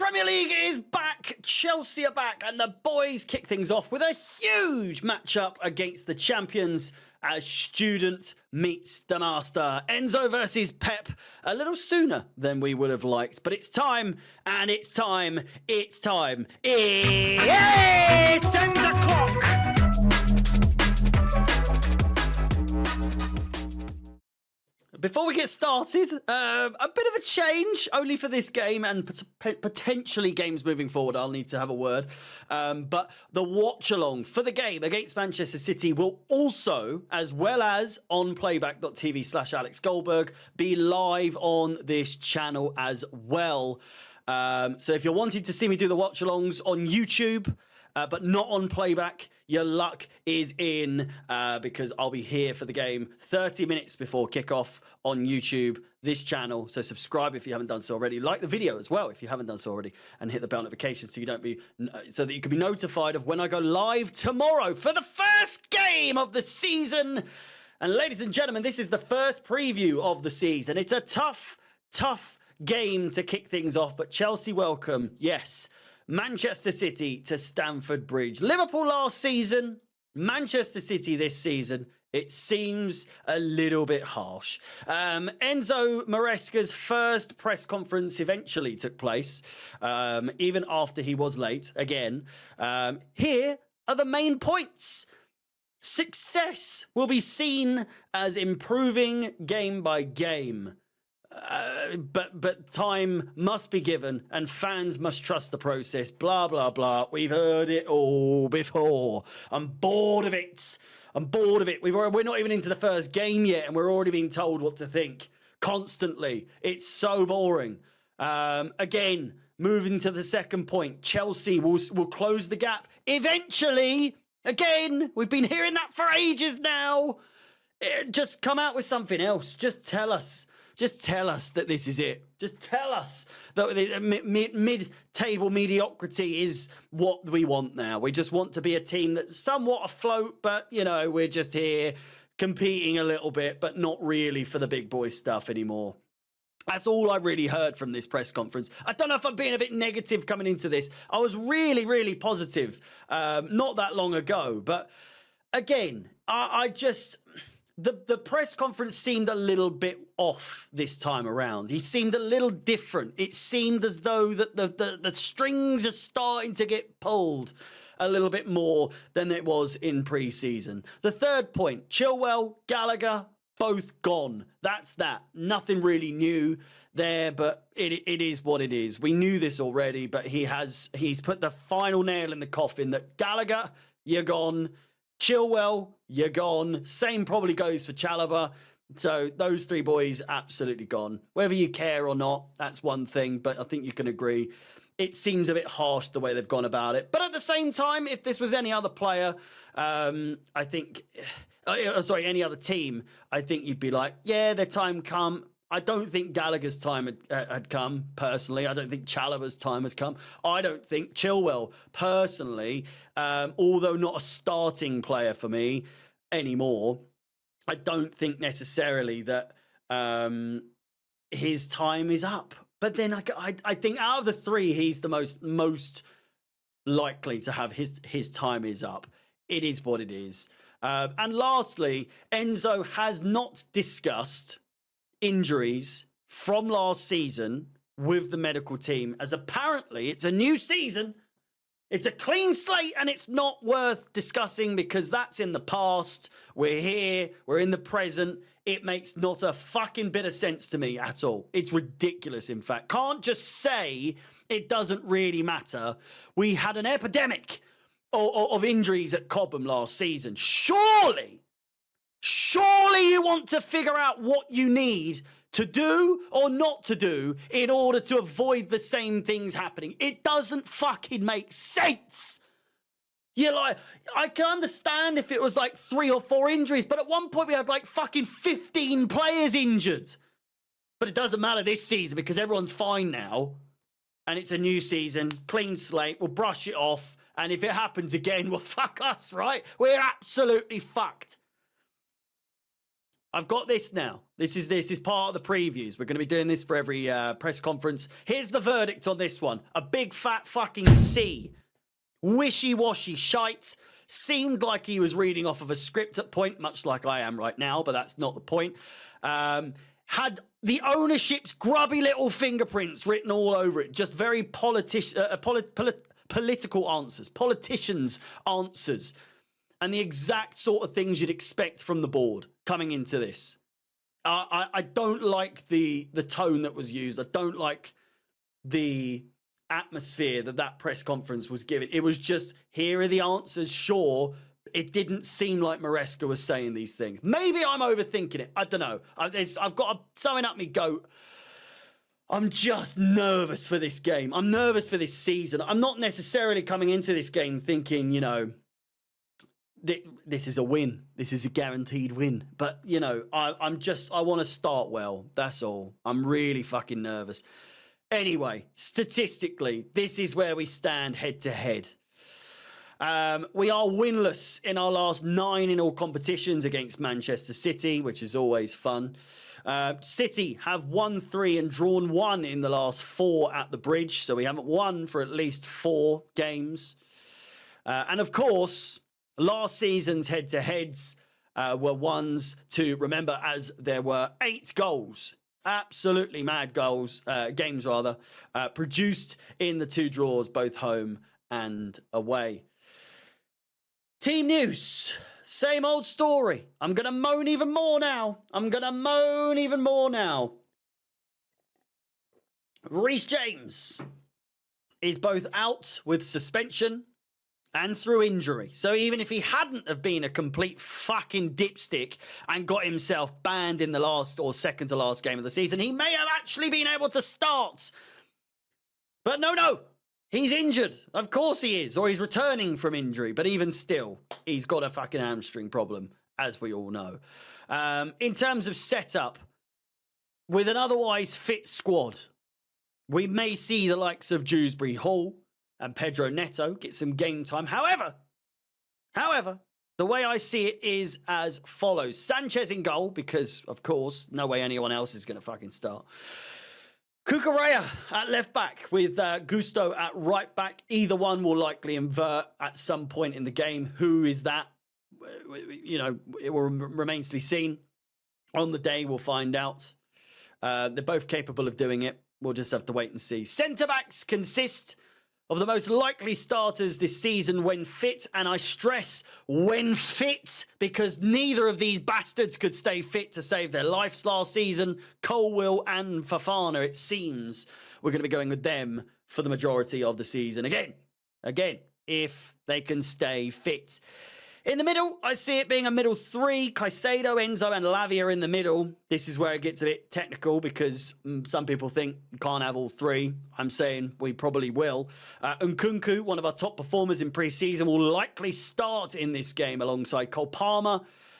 Premier League is back, Chelsea are back, and the boys kick things off with a huge matchup against the champions as Student meets the Master. Enzo versus Pep, a little sooner than we would have liked, but it's time, and it's time, it's time. It's 10 o'clock! Before we get started, a bit of a change, only for this game and potentially games moving forward. I'll need to have a word. But the watch-along for the game against Manchester City will also, as well as on playback.tv/Alex Goldberg, be live on this channel as well. So if you're wanting to see me do the watch-alongs on YouTube, but not on playback, your luck is in because I'll be here for the game 30 minutes before kickoff on YouTube, this channel. So subscribe if you haven't done so already. Like the video as well if you haven't done so already, and hit the bell notification so that you can be notified of when I go live tomorrow for the first game of the season. And ladies and gentlemen, this is the first preview of the season. It's a tough game to kick things off, but Chelsea welcome, yes, Manchester City to Stamford Bridge. Liverpool last season, Manchester City this season. It seems a little bit harsh. Enzo Maresca's first press conference eventually took place, even after he was late again. Here are the main points. Success will be seen as improving game by game. But time must be given and fans must trust the process. Blah, blah, blah. We've heard it all before. I'm bored of it. We're not even into the first game yet and we're already being told what to think constantly. It's so boring. Again, moving to the second point. Chelsea will close the gap eventually. Again, we've been hearing that for ages now. Just come out with something else. Just tell us that this is it. Just tell us that mid-table mediocrity is what we want now. We just want to be a team that's somewhat afloat, but, you know, we're just here competing a little bit, but not really for the big boy stuff anymore. That's all I really heard from this press conference. I don't know if I'm being a bit negative coming into this. I was really positive not that long ago. But again, I just... The press conference seemed a little bit off this time around. He seemed a little different. It seemed as though that the strings are starting to get pulled a little bit more than it was in pre-season. The third point, Chilwell, Gallagher, both gone. That's that. Nothing really new there, but it is what it is. We knew this already, but he's put the final nail in the coffin that Gallagher, you're gone. Chilwell, you're gone. Same probably goes for Chalobah. So those three boys, absolutely gone. Whether you care or not, that's one thing, but I think you can agree. It seems a bit harsh the way they've gone about it. But at the same time, if this was any other player, I think... any other team, I think you'd be like, yeah, their time come. I don't think Gallagher's time had come, personally. I don't think Chalobah's time has come. I don't think Chilwell, personally, although not a starting player for me anymore, I don't think necessarily that his time is up. But then I think out of the three, he's the most likely to have his time is up. It is what it is. And lastly, Enzo has not discussed injuries from last season with the medical team, as apparently it's a new season, it's a clean slate, and it's not worth discussing because that's in the past. We're here, we're in the present. It makes not a fucking bit of sense to me at all. It's ridiculous, in fact. Can't just say it doesn't really matter. We had an epidemic of injuries at Cobham last season. Surely you want to figure out what you need to do or not to do in order to avoid the same things happening. It doesn't fucking make sense. You're like, I can understand if it was like 3 or 4 injuries, but at one point we had like fucking 15 players injured. But it doesn't matter this season because everyone's fine now. And it's a new season, clean slate, we'll brush it off. And if it happens again, well, fuck us, right? We're absolutely fucked. I've got this now. This is part of the previews. We're going to be doing this for every press conference. Here's the verdict on this one. A big fat fucking C. Wishy-washy shite. Seemed like he was reading off of a script at point, much like I am right now, but that's not the point. Had the ownership's grubby little fingerprints written all over it. Just very political answers. Politicians' answers. And the exact sort of things you'd expect from the board coming into this. I don't like the tone that was used. I don't like the atmosphere that press conference was given. It was just, here are the answers, sure. It didn't seem like Maresca was saying these things. Maybe I'm overthinking it. I don't know. I've got something up me goat. I'm just nervous for this game. I'm nervous for this season. I'm not necessarily coming into this game thinking, you know, this is a win. This is a guaranteed win. But, you know, I want to start well. That's all. I'm really fucking nervous. Anyway, statistically, this is where we stand head to head. We are winless in our last 9 in all competitions against Manchester City, which is always fun. City have won 3 and drawn 1 in the last 4 at the Bridge, so we haven't won for at least 4 games. And of course, last season's head-to-heads were ones to remember, as there were 8 goals. Absolutely mad games produced in the 2 draws, both home and away. Team news. Same old story. I'm going to moan even more now. Reece James is both out with suspension and through injury. So even if he hadn't have been a complete fucking dipstick and got himself banned in the last or second to last game of the season, he may have actually been able to start. But no. He's injured. Of course he is. Or he's returning from injury. But even still, he's got a fucking hamstring problem, as we all know. In terms of setup, with an otherwise fit squad, we may see the likes of Dewsbury Hall and Pedro Neto get some game time. However, the way I see it is as follows. Sanchez in goal, because, of course, no way anyone else is going to fucking start. Cucurella at left back with Gusto at right back. Either one will likely invert at some point in the game. Who is that? You know, it remains to be seen. On the day, we'll find out. They're both capable of doing it. We'll just have to wait and see. Centre-backs consist of the most likely starters this season when fit, and I stress when fit, because neither of these bastards could stay fit to save their lives last season. Chilwell and Fofana, it seems we're going to be going with them for the majority of the season. Again, if they can stay fit. In the middle, I see it being a middle 3. Caicedo, Enzo, and Lavia in the middle. This is where it gets a bit technical because some people think you can't have all 3. I'm saying we probably will. Nkunku, one of our top performers in pre-season, will likely start in this game alongside Cole Palmer.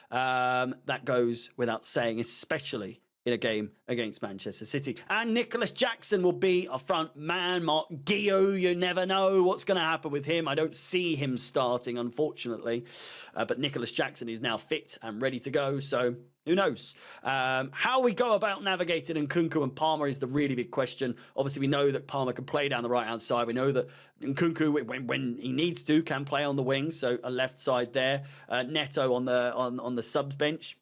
That goes without saying, especially in a game against Manchester City. And Nicholas Jackson will be our front man. Mark Guillot, you never know what's going to happen with him. I don't see him starting, unfortunately. But Nicholas Jackson is now fit and ready to go, so who knows? How we go about navigating Nkunku and Palmer is the really big question. Obviously, we know that Palmer can play down the right-hand side. We know that Nkunku, when he needs to, can play on the wing, so a left side there. Neto on the subs bench.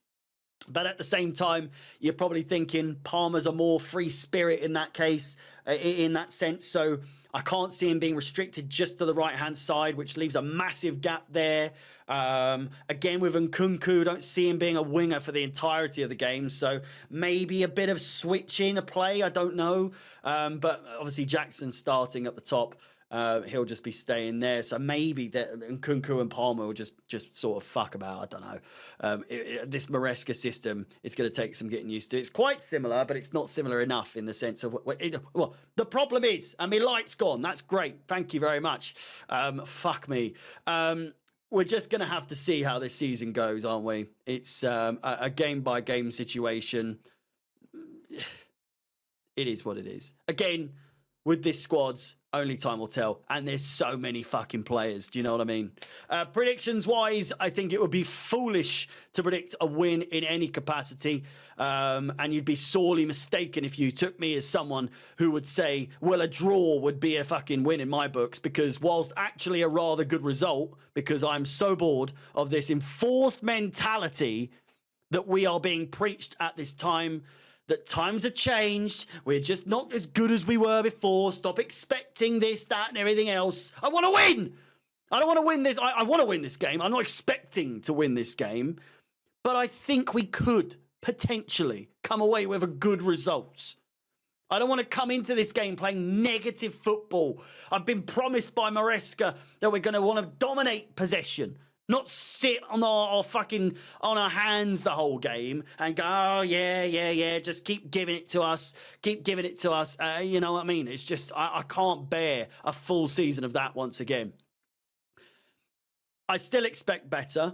But at the same time, you're probably thinking Palmer's a more free spirit in that case, in that sense. So I can't see him being restricted just to the right-hand side, which leaves a massive gap there. Again, with Nkunku, don't see him being a winger for the entirety of the game. So maybe a bit of switching a play, I don't know. But obviously Jackson starting at the top. He'll just be staying there. So maybe that Nkunku and Palmer will just sort of fuck about. I don't know. This Maresca system, it's going to take some getting used to. It's quite similar, but it's not similar enough in the sense of... Well, the problem is, and my light's gone. That's great. Thank you very much. Fuck me. We're just going to have to see how this season goes, aren't we? It's a game-by-game situation. It is what it is. Again, with this squad's Only time will tell. And there's so many fucking players. Do you know what I mean? Predictions-wise, I think it would be foolish to predict a win in any capacity. And you'd be sorely mistaken if you took me as someone who would say, well, a draw would be a fucking win in my books. Because whilst actually a rather good result, because I'm so bored of this enforced mentality that we are being preached at this time, that times have changed. We're just not as good as we were before. Stop expecting this, that, and everything else. I want to win. I don't want to win this. I want to win this game. I'm not expecting to win this game. But I think we could potentially come away with a good result. I don't want to come into this game playing negative football. I've been promised by Maresca that we're going to want to dominate possession. Not sit on our fucking, on our hands the whole game and go, oh, yeah, just keep giving it to us. Keep giving it to us. You know what I mean? It's just, I can't bear a full season of that once again. I still expect better.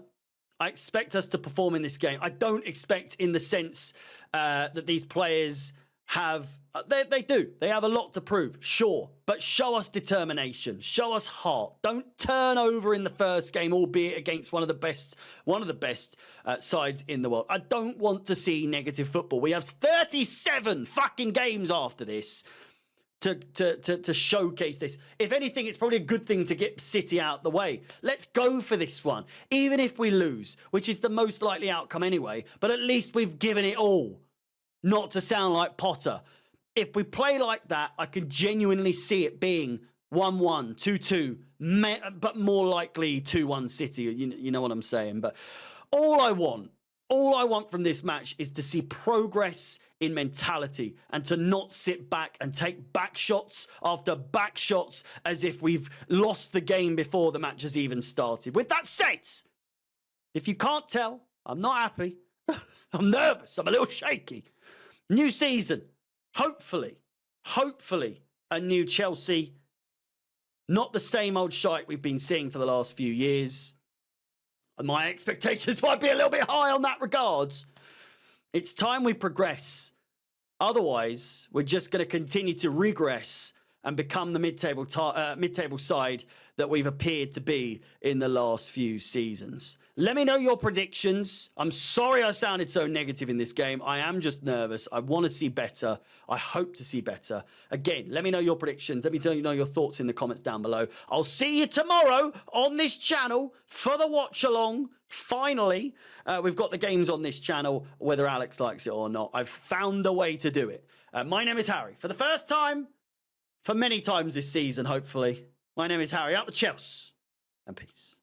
I expect us to perform in this game. I don't expect in the sense that these players have... They do. They have a lot to prove, sure. But show us determination. Show us heart. Don't turn over in the first game, albeit against one of the best sides in the world. I don't want to see negative football. We have 37 fucking games after this to showcase this. If anything, it's probably a good thing to get City out the way. Let's go for this one. Even if we lose, which is the most likely outcome anyway, but at least we've given it all. Not to sound like Potter. If we play like that, I can genuinely see it being 1-1, 2-2, but more likely 2-1 City. You know what I'm saying? But all I want from this match is to see progress in mentality and to not sit back and take back shots after back shots as if we've lost the game before the match has even started. With that said, if you can't tell, I'm not happy. I'm nervous. I'm a little shaky. New season. Hopefully, a new Chelsea. Not the same old shite we've been seeing for the last few years. And my expectations might be a little bit high on that regards. It's time we progress. Otherwise, we're just going to continue to regress and become the mid-table side that we've appeared to be in the last few seasons. Let me know your predictions. I'm sorry I sounded so negative in this game. I am just nervous. I want to see better. I hope to see better. Again, let me know your predictions. Let me know your thoughts in the comments down below. I'll see you tomorrow on this channel for the watch-along. Finally, we've got the games on this channel, whether Alex likes it or not. I've found a way to do it. My name is Harry. For the first time, for many times this season, hopefully. My name is Harry. Out the Chelsea. And peace.